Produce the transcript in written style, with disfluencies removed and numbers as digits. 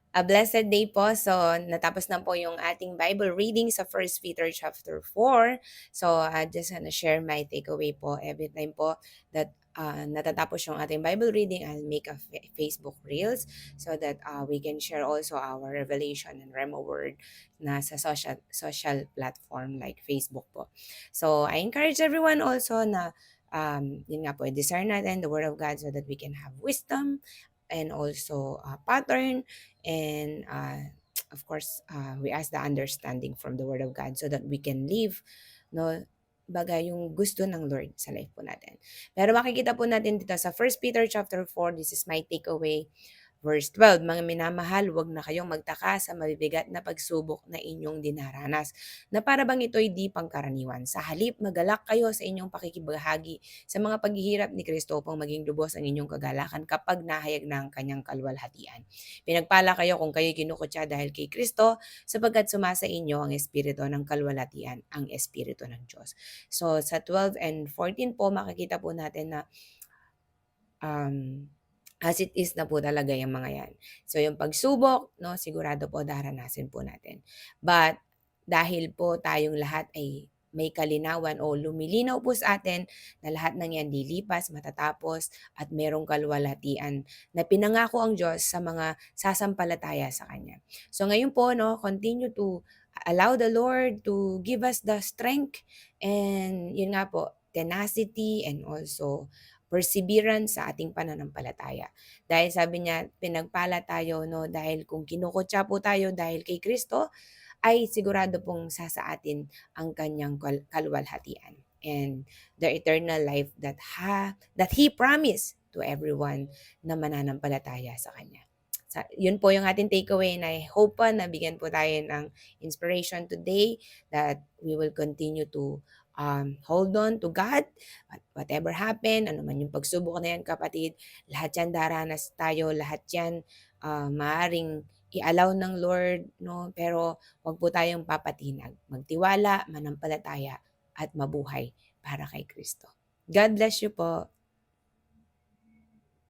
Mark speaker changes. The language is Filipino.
Speaker 1: A blessed day po. So, natapos na po yung ating Bible reading sa First Peter chapter 4. So, I just wanna share my takeaway po. Every time po that natatapos yung ating Bible reading, I'll make a Facebook Reels so that we can share also our revelation and Rema word na sa social platform like Facebook po. So, I encourage everyone also na yun nga po, discern natin the Word of God so that we can have wisdom and also pattern and of course we ask the understanding from the word of God so that we can live no bagay yung gusto ng Lord sa life po natin. Pero makikita po natin dito sa First Peter chapter 4, this is my takeaway. Verse 12, mga minamahal, huwag na kayong magtaka sa mabibigat na pagsubok na inyong dinaranas, na para bang ito'y di pangkaraniwan. Sa halip, magalak kayo sa inyong pakikibahagi sa mga paghihirap ni Kristo upang maging lubos ang inyong kagalakan kapag nahayag na ang kanyang kalwalhatian. Pinagpala kayo kung kayo'y kinukutya dahil kay Kristo, sapagkat sumasa inyo ang espiritu ng kalwalhatian, ang espiritu ng Diyos. So sa 12 and 14 po, makikita po natin na um, as it is na po talaga yung mga yan. So yung pagsubok, no, sigurado po daranasin po natin. But dahil po tayong lahat ay may kalinawan o lumilinaw po sa atin na lahat ng yan lilipas, matatapos at merong kalwalhatian na pinangako ang Diyos sa mga sasampalataya sa Kanya. So ngayon po, no, continue to allow the Lord to give us the strength and yun nga po, tenacity and also perseverance sa ating pananampalataya. Dahil sabi niya, pinagpala tayo, no, dahil kung kinukutya po tayo dahil kay Kristo, ay sigurado pong sasaatin ang kanyang kalwalhatian and the eternal life that He promised to everyone na mananampalataya sa Kanya. Yun po yung ating takeaway na I hope pa nabigyan po tayo ng inspiration today that we will continue to hold on to God. Whatever happen, ano man yung pagsubok na yan kapatid, lahat yan daranas tayo, lahat yan maaring i-allow ng Lord, no? Pero wag po tayong papatinag. Magtiwala, manampalataya, at mabuhay para kay Kristo. God bless you po.